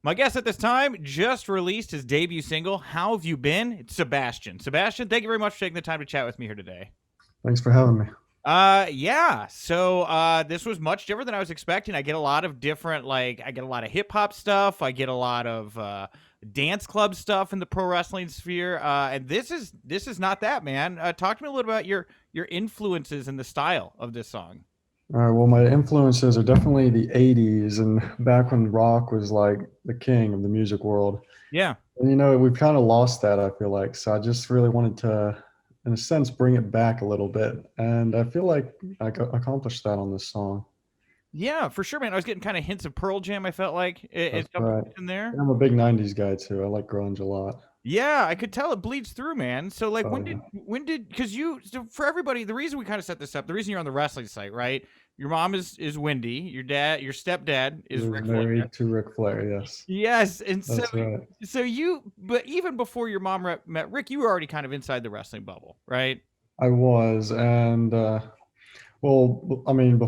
My guest at this time just released his debut single, How Have You Been? It's Sebastian. Sebastian, thank you very much for taking the time to chat with me here today. Thanks for having me. Yeah. So this was much different than I was expecting. I get a lot of different, I get a lot of hip hop stuff. I get a lot of dance club stuff in the pro wrestling sphere. And this is not that, man. Talk to me a little about your influences and the style of this song. All right, well, my influences are definitely the 80s and back when rock was like the king of the music world. Yeah. And, we've kind of lost that, I feel like. So I just really wanted to, in a sense, bring it back a little bit. And I feel like accomplished that on this song. Yeah, for sure, man. I was getting kind of hints of Pearl Jam. I felt like That's it's something right. in there. I'm a big 90s guy, too. I like grunge a lot. Yeah, I could tell it bleeds through, man. So like Oh, yeah. because for everybody, the reason we kind of set this up, the reason you're on the wrestling site, right? Your mom is Wendy, your stepdad He is was Ric Flair. married to Ric Flair, yes. Yes, and so That's right. but even before your mom met Rick, you were already kind of inside the wrestling bubble, right? I was. And, well, I mean,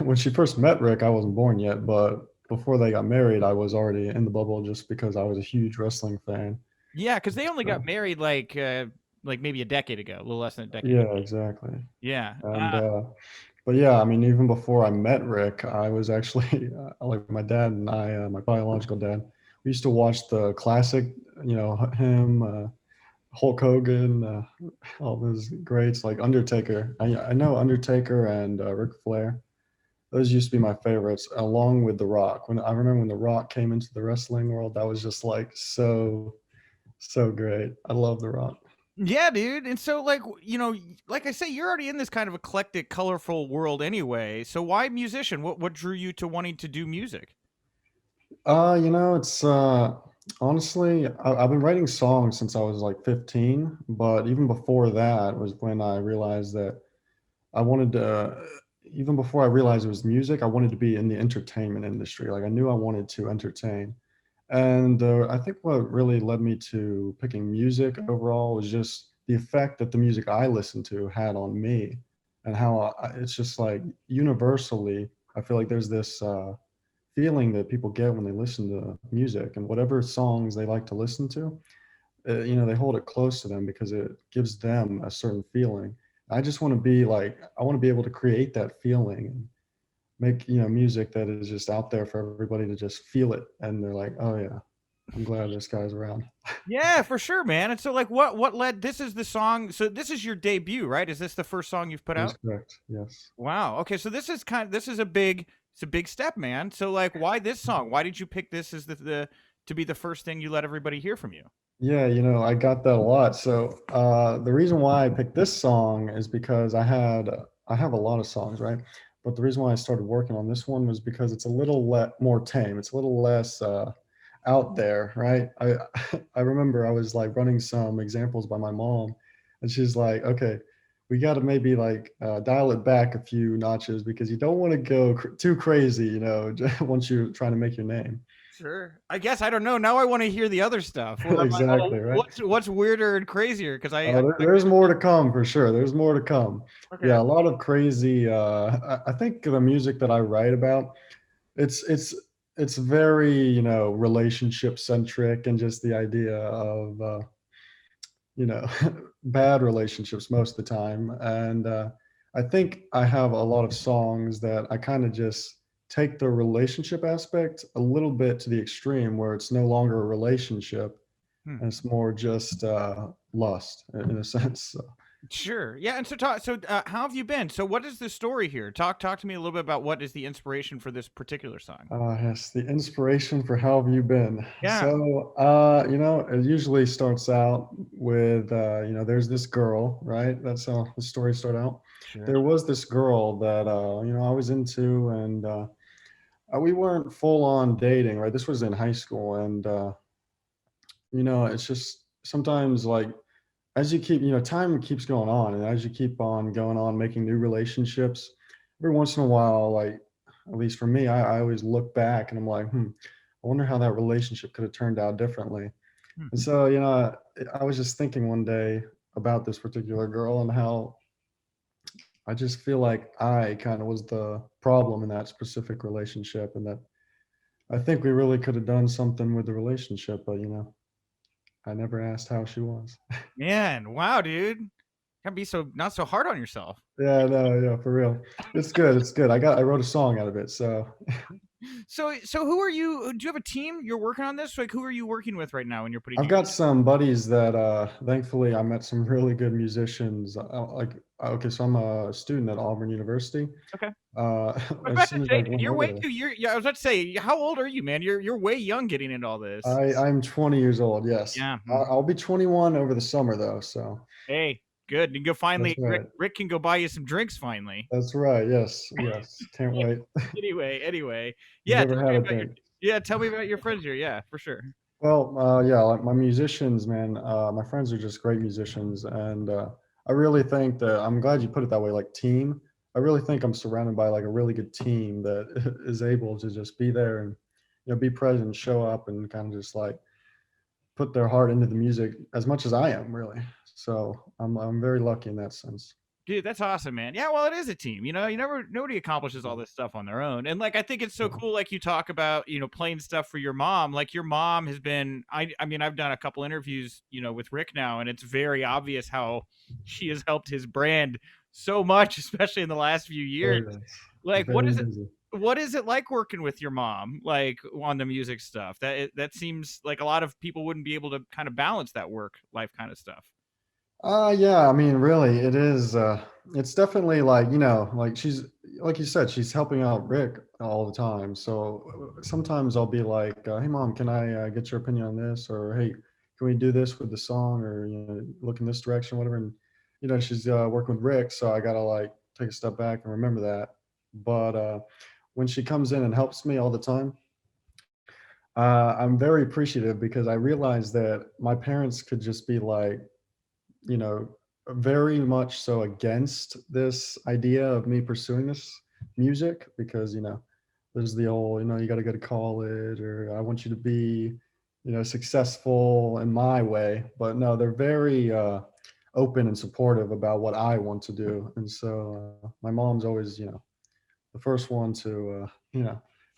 when she first met Rick, I wasn't born yet, but before they got married, I was already in the bubble just because I was a huge wrestling fan. Yeah, because they only got So, married like maybe a decade ago, a little less than a decade ago. yeah, exactly. Yeah. And but yeah, I mean, even before I met Rick, I was actually like my dad and I, my biological dad, we used to watch the classic, him, Hulk Hogan, all those greats like Undertaker. I know Undertaker and Ric Flair. Those used to be my favorites, along with The Rock. When I remember when The Rock came into the wrestling world, that was just like so great. I love The Rock. Yeah, dude. And so, like I say, you're already in this kind of eclectic, colorful world anyway. So why musician? What drew you to wanting to do music? It's honestly, I've been writing songs since I was like 15, but even before that was when I realized that I wanted to. Even before I realized it was music, I wanted to be in the entertainment industry. Like I knew I wanted to entertain. And I think what really led me to picking music overall was just the effect that the music I listened to had on me, and how it's just like universally, I feel like there's this feeling that people get when they listen to music, and whatever songs they like to listen to, they hold it close to them because it gives them a certain feeling. I just want to be like, I want to be able to create that feeling and make music that is just out there for everybody to just feel it, and they're like, oh yeah, I'm glad this guy's around. Yeah, for sure, man. And so, like, what led? This is the song. So this is your debut, right? Is this the first song you've put That is out? correct, yes. Wow. Okay, so this is a big step, man. So like, why this song? Why did you pick this as the to be the first thing you let everybody hear from you? Yeah, I got that a lot. So the reason why I picked this song is because I have a lot of songs, right? But the reason why I started working on this one was because it's a little more tame. It's a little less out there, right? I remember I was like running some examples by my mom, and she's like, "Okay, we got to maybe like dial it back a few notches because you don't want to go too crazy, once you're trying to make your name." Sure. I guess I don't know. Now I want to hear the other stuff. Where I'm like, oh, Exactly, right? what's weirder and crazier? Because I There's more to come for sure. There's more to come. okay. Yeah, a lot of crazy. I think the music that I write about, it's it's it's very relationship centric, and just the idea of you know bad relationships most of the time. And I think I have a lot of songs that I kind of just take the relationship aspect a little bit to the extreme, where it's no longer a relationship Hmm. and it's more just lust in a sense. So, Sure. Yeah. And so, how have you been? So, what is the story here? Talk to me a little bit about what is the inspiration for this particular song. yes, the inspiration for how have you been? Yeah. So, it usually starts out with, there's this girl, right? That's how the story started out. Sure. There was this girl that, I was into, and we weren't full on dating, right? This was in high school. And, it's just sometimes like, as you keep, time keeps going on, and as you keep on going on, making new relationships, every once in a while, like, at least for me, I always look back and I'm like, I wonder how that relationship could have turned out differently. Hmm. And so, I was just thinking one day about this particular girl and how I just feel like I kind of was the problem in that specific relationship, and that I think we really could have done something with the relationship, but I never asked how she was. Man, wow, dude. Can't be so not so hard on yourself. Yeah, no, yeah, for real. It's good. It's good. I wrote a song out of it, so So who are you? Do you have a team you're working on this? Like, who are you working with right now when you're putting I've together? got some buddies that thankfully I met some really good musicians. Okay, so I'm a student at Auburn University. Okay. Uh, I was as about to soon as I say, dude, went you're over way there, too. Yeah, I was about to say, how old are you, man? You're way young getting into all this. I'm 20 years old. Yes, Yeah. I'll be 21 over the summer though. So Hey, good. You go that's finally. Rick right. Rick can go buy you some drinks finally. That's right. Yes, yes. Can't wait. Anyway, You've yeah. ever Tell had me a about your drink? yeah. Tell me about your friends here. Yeah, for sure. Well, yeah, like my musicians, man, my friends are just great musicians. And I really think that I'm glad you put it that way, like team. I really think I'm surrounded by like a really good team that is able to just be there and, be present, show up and kind of just like put their heart into the music as much as I am, really. So I'm very lucky in that sense. Dude, that's awesome, man. Yeah, well, it is a team. Nobody accomplishes all Yeah. this stuff on their own. And like, I think it's so Yeah. cool. Like you talk about, playing stuff for your mom. Like your mom has been. I mean, I've done a couple interviews, with Rick now, and it's very obvious how she has helped his brand so much, especially in the last few years. Oh yes. Like, what Very is it? busy. What is it like working with your mom, like on the music stuff? That seems like a lot of people wouldn't be able to kind of balance that work life kind of stuff. Yeah, I mean, really, it is, it's definitely like, like she's, like you said, she's helping out Rick all the time. So sometimes I'll be like, hey, mom, can I get your opinion on this? Or, hey, can we do this with the song? Or, look in this direction, whatever. And, she's working with Rick. So I got to like take a step back and remember that. But when she comes in and helps me all the time, I'm very appreciative because I realize that my parents could just be like, you know, very much so against this idea of me pursuing this music because, there's the old, you got to go to college or I want you to be, successful in my way. But no, they're very open and supportive about what I want to do. And so my mom's always, the first one to,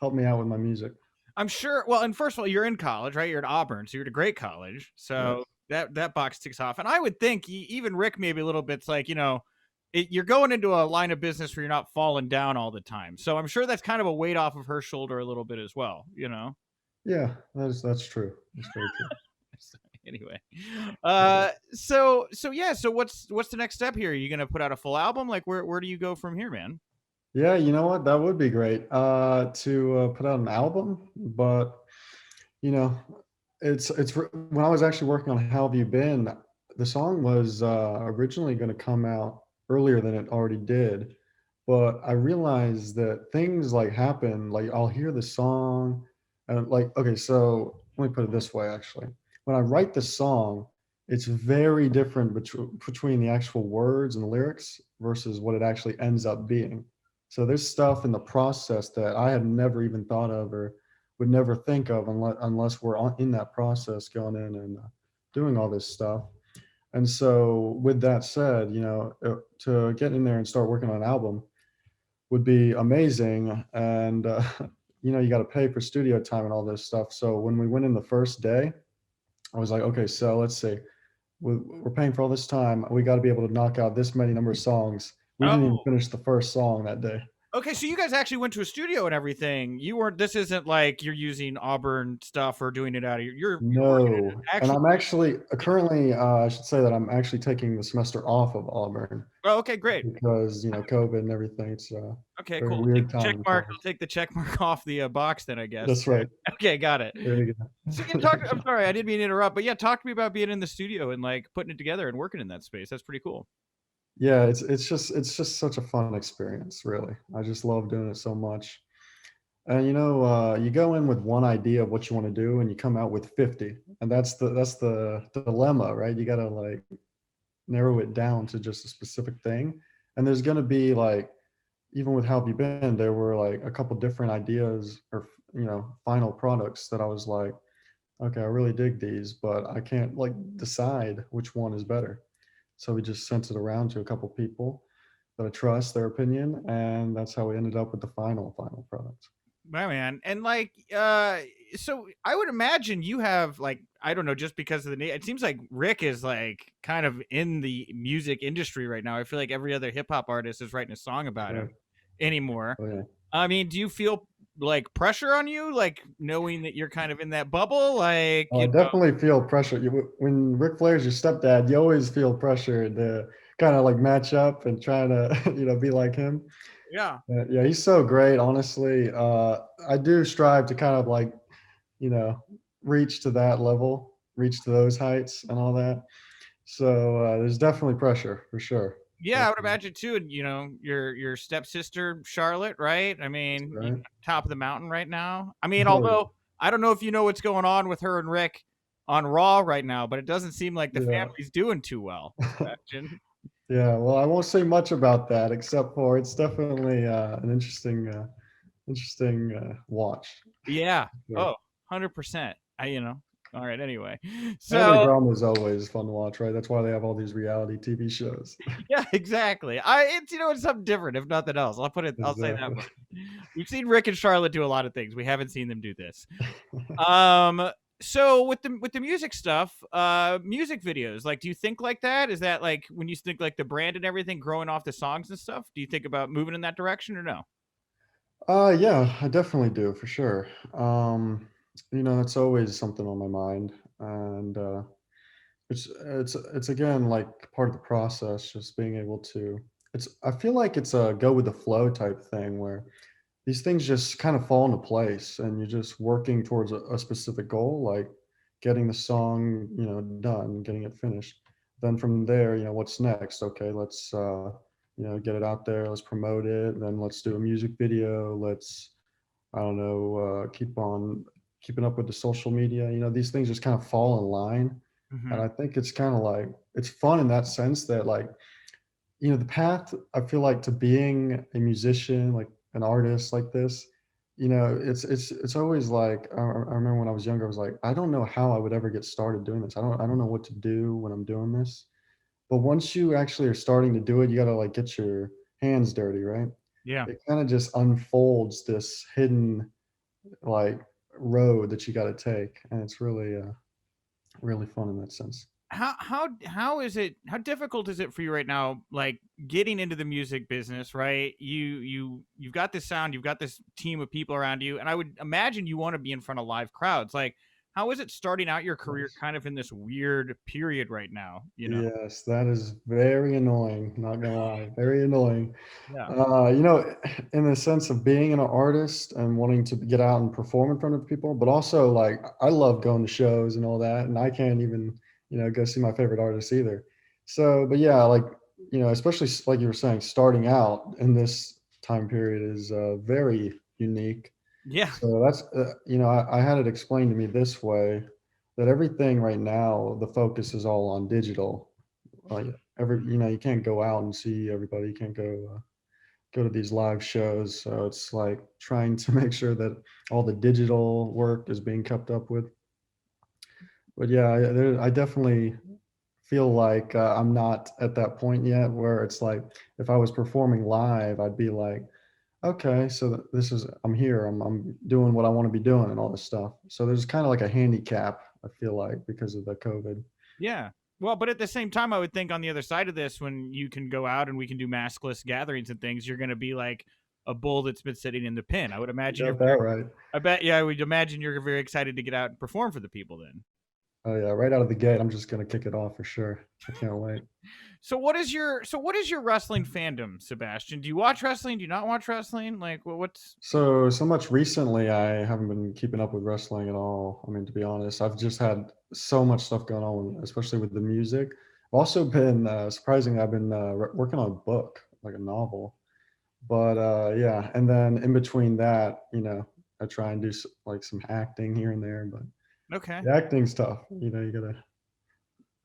help me out with my music. I'm sure. Well, and first of all, you're in college, right? You're at Auburn, so you're at a great college. Yes. So that box ticks off. And I would think even Rick maybe a little bit's like, you're going into a line of business where you're not falling down all the time. So I'm sure that's kind of a weight off of her shoulder a little bit as well. Yeah, that's true. That's very true. Anyway, so yeah. So what's the next step here? Are you gonna put out a full album? Like where do you go from here, man? Yeah, you know what? That would be great to put out an album. But you know, when I was actually working on "How Have You Been," the song was originally going to come out earlier than it already did. But I realized that things like happen. Like I'll hear the song, and like, okay, so let me put it this way. Actually, when I write the song, it's very different between the actual words and the lyrics versus what it actually ends up being. So there's stuff in the process that I had never even thought of or would never think of unless we're in that process going in and doing all this stuff. And so, with that said, to get in there and start working on an album would be amazing. And, you got to pay for studio time and all this stuff. So, when we went in the first day, I was like, okay, so let's see. We're paying for all this time. We got to be able to knock out this many number of songs. We didn't even Oh, finish the first song that day. okay, so you guys actually went to a studio and everything. You weren't. This isn't like you're using Auburn stuff or doing it out of you're working in an No, and actual. I'm actually currently, I should say that I'm actually taking the semester off of Auburn Oh, okay, great. because, COVID and everything. It's a Okay, very cool. weird Check time in mark. college. I'll take the check mark off the box then, I guess. That's right. Okay, got it. There you So yeah, go. I'm sorry, I didn't mean to interrupt, but yeah, talk to me about being in the studio and like putting it together and working in that space. That's pretty cool. Yeah, it's just such a fun experience, really. I just love doing it so much. And you go in with one idea of what you want to do, and you come out with 50, and that's the dilemma, right? You got to like narrow it down to just a specific thing, and there's going to be like even with How Have You Been, there were like a couple different ideas or final products that I was like, okay, I really dig these, but I can't like decide which one is better. So we just sent it around to a couple people that I trust their opinion, and that's how we ended up with the final product. My man. And like so I would imagine you have like I don't know, just because of the name. It seems like Rick is like kind of in the music industry right now. I feel like every other hip hop artist is writing a song about Right. him anymore. Oh, yeah. I mean, do you feel like pressure on you, like knowing that you're kind of in that bubble? Like, Oh, I definitely feel pressure. When Ric Flair's your stepdad, you always feel pressure to kind of like match up and try to, be like him. yeah. Yeah, he's so great, honestly. I do strive to kind of like, you know, reach to that level, reach to those heights and all that. So there's definitely pressure for sure. Yeah, I would Definitely. imagine too. And your stepsister Charlotte, right? I mean, Right? top of the mountain right now. I mean, Oh, yeah. although I don't know if you know what's going on with her and Rick on Raw right now, but it doesn't seem like the Yeah. family's doing too well. Sebastian. Yeah, well, I won't say much about that except for it's definitely an interesting watch. Yeah. Sure. Oh, 100%. All right. Anyway, Family so drama is always fun to watch, right? That's why they have all these reality TV shows. yeah, exactly. It's it's something different, if nothing else. I'll say that Exactly. much. We've seen Rick and Charlotte do a lot of things. We haven't seen them do this. Um, so with the music stuff, music videos, like, do you think like that? Is that like when you think like the brand and everything growing off the songs and stuff? Do you think about moving in that direction or no? Yeah, I definitely do for sure. It's always something on my mind, and it's again like part of the process, just being able to. It's I feel like it's a go with the flow type thing where these things just kind of fall into place, and you're just working towards a specific goal, like getting the song, done, getting it finished. Then from there, what's next? Okay, let's get it out there. Let's promote it. Then let's do a music video. Let's I don't know, keep on keeping up with the social media. These things just kind of fall in line. And Hmm. I think it's kind of like, it's fun in that sense that, like, the path I feel like to being a musician, like an artist like this, it's always like, I remember when I was younger, I was like, I don't know how I would ever get started doing this. I don't know what to do when I'm doing this. But once you actually are starting to do it, you got to like get your hands dirty, right? Yeah. It kind of just unfolds this hidden like road that you got to take, and it's really really fun in that sense. How is it, how difficult is it for you right now, like getting into the music business, right? You've got this sound, you've got this team of people around you, and I would imagine you want to be in front of live crowds. Like, how is it starting out your career Yes. kind of in this weird period right now, Yes, that is very annoying, not gonna lie, very annoying. Yeah. In the sense of being an artist and wanting to get out and perform in front of people, but also like I love going to shows and all that, and I can't even, go see my favorite artists either. So, but yeah, like, especially like you were saying, starting out in this time period is very unique. Yeah. So that's, I had it explained to me this way, that everything right now, the focus is all on digital. Like you can't go out and see everybody. You can't go to these live shows. So it's like trying to make sure that all the digital work is being kept up with. But yeah, I definitely feel like I'm not at that point yet where it's like if I was performing live, I'd be like, okay, so this is I'm here. I'm doing what I want to be doing and all this stuff. So there's kind of like a handicap, I feel like, because of the COVID. Yeah. Well, but at the same time, I would think on the other side of this, when you can go out and we can do maskless gatherings and things, you're going to be like a bull that's been sitting in the pen. I would You imagine got that right. yeah, I would imagine you're very excited to get out and perform for the people then. Oh yeah, right out of the gate, I'm just gonna kick it off for sure. I can't wait. So what is your wrestling fandom, Sebastian? Do you watch wrestling? Do you not watch wrestling? Like, what's So much recently, I haven't been keeping up with wrestling at all. I mean, to be honest, I've just had so much stuff going on, especially with the music. I've also been surprisingly, I've been working on a book, like a novel. But yeah, and then in between that, I try and do like some acting here and there. But okay? the acting's tough. You gotta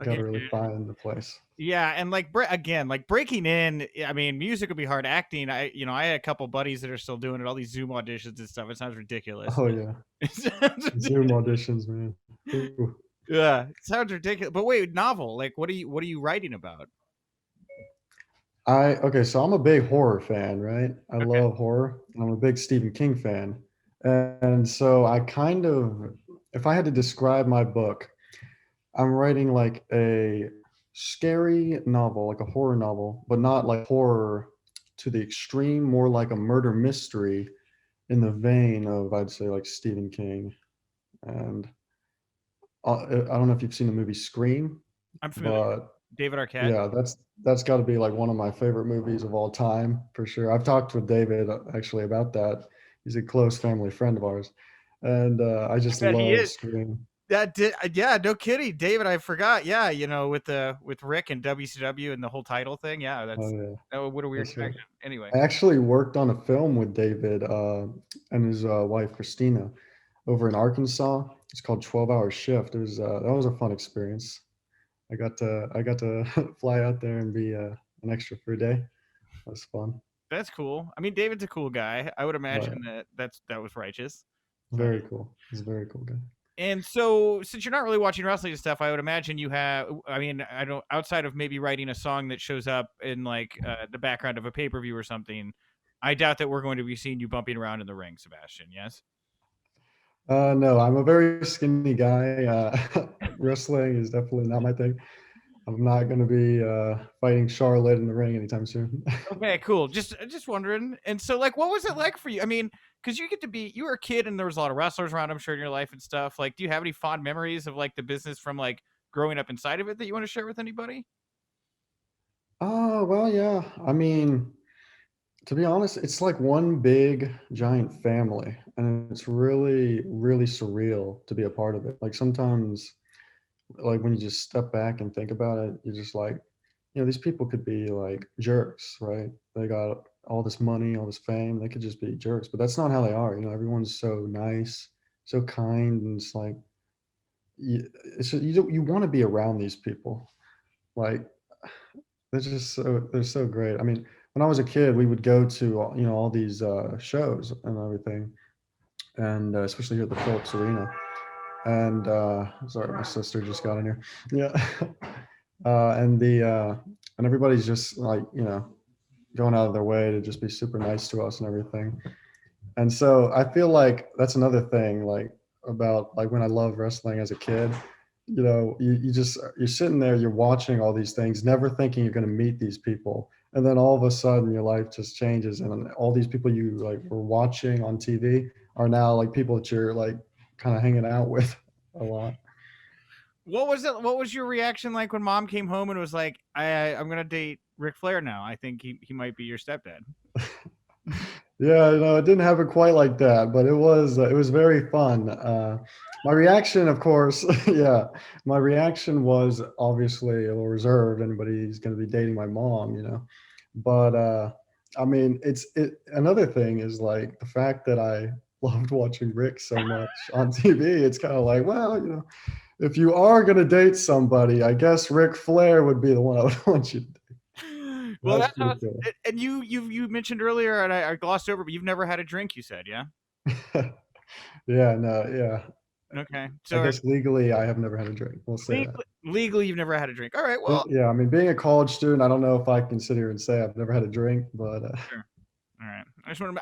Okay. really find the place. Yeah, and like again, like breaking in. I mean, music would be hard. Acting, I had a couple buddies that are still doing it. All these Zoom auditions and stuff. It sounds ridiculous. Oh yeah, It sounds Zoom ridiculous. auditions, man. Ooh. Yeah, it sounds ridiculous. But wait, novel. Like, what are you writing about? Okay, so I'm a big horror fan, right? I Okay. love horror, and I'm a big Stephen King fan. And so I kind of, if I had to describe my book, I'm writing like a scary novel, like a horror novel, but not like horror to the extreme, more like a murder mystery in the vein of, I'd say, like Stephen King. And I don't know if you've seen the movie Scream, I'm familiar. but David Arquette. yeah, that's got to be like one of my favorite movies of all time for sure. I've talked with David actually about that. He's a close family friend of ours, and I I just bet he love is. Scream. That did, yeah, no kidding, David. I forgot. Yeah, with Rick and WCW and the whole title thing. Yeah, Oh yeah, what a weird that's right. connection. Anyway, I actually worked on a film with David and his wife Christina over in Arkansas. It's called 12 Hour Shift. It was that was a fun experience. I got to fly out there and be an extra for a day. That was fun. that's cool. I mean, David's a cool guy. I would Right. imagine that was righteous. So, Very cool. He's a very cool guy. and so, since you're not really watching wrestling and stuff, I would imagine you have. I mean, I don't, outside of maybe writing a song that shows up in like the background of a pay per view or something. I doubt that we're going to be seeing you bumping around in the ring, Sebastian. Yes. No, I'm a very skinny guy. Wrestling is definitely not my thing. I'm not going to be fighting Charlotte in the ring anytime soon. Okay, cool. Just wondering. And so, like, what was it like for you? I mean, because you were a kid and there was a lot of wrestlers around, I'm sure, in your life and stuff. Like, do you have any fond memories of like the business from like growing up inside of it that you want to share with anybody? Oh, well, yeah. I mean, to be honest, it's like one big giant family, and it's really, really surreal to be a part of it. Like sometimes, like when you just step back and think about it, you're just like, these people could be like jerks, right? They got all this money, all this fame. They could just be jerks, but that's not how they are. Everyone's so nice, so kind, and it's like it's just, you want to be around these people. Like they're so great. I mean, when I was a kid, we would go to all these shows and everything, and especially here at the Phillips Arena. And sorry, my sister just got in here. Yeah, and everybody's just like going out of their way to just be super nice to us and everything. And so I feel like that's another thing, like about like when I loved wrestling as a kid. You're sitting there, you're watching all these things, never thinking you're going to meet these people, and then all of a sudden your life just changes, and all these people you like were watching on TV are now like people that you're like kind of hanging out with a lot. What was it? What was your reaction like when mom came home and was like, I'm gonna date Ric Flair now. I think he might be your stepdad." Yeah, it didn't happen quite like that, but it was very fun. My reaction, of course, yeah, my reaction was obviously a little reserved. Anybody's going to be dating my mom. But I mean, another thing is like the fact that I loved watching Rick so much on TV. It's kind of like, well, if you are going to date somebody, I guess Ric Flair would be the one I would want you to date. Well, That's that's pretty awesome. cool. And you mentioned earlier, and I glossed over, but you've never had a drink. You said, yeah. Yeah, no, yeah. Okay, I so guess legally, I have never had a drink. We'll say that. legally, you've never had a drink. All right, well, Yeah, I mean, being a college student, I don't know if I can sit here and say I've never had a drink, but sure. All right.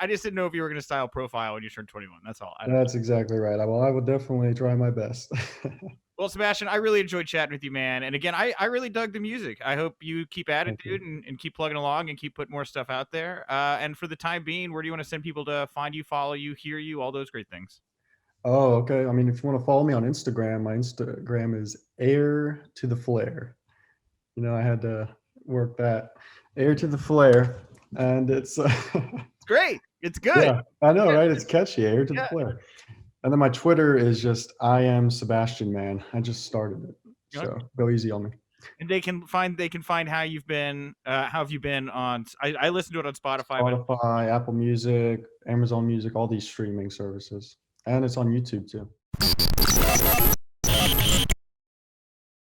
I just didn't know if you were going to style profile when you turned 21. That's all. I don't know. that's exactly right. I will definitely try my best. Well, Sebastian, I really enjoyed chatting with you, man. And again, I really dug the music. I hope you keep at it, Thank you. dude, and keep plugging along and keep putting more stuff out there. And for the time being, where do you want to send people to find you, follow you, hear you, all those great things? Oh, okay. I mean, if you want to follow me on Instagram, my Instagram is Air to the Flare. I had to work that Air to the Flare, and it's It's great. It's good. yeah, I know, right? It's catchy, Air to the Yeah. Flare. And then my Twitter is just I am Sebastian Man. I just started it, Yeah. so go easy on me. And they can find how have you been on. I listened to it on Spotify, but Spotify, Apple Music, Amazon Music, all these streaming services. And it's on YouTube too.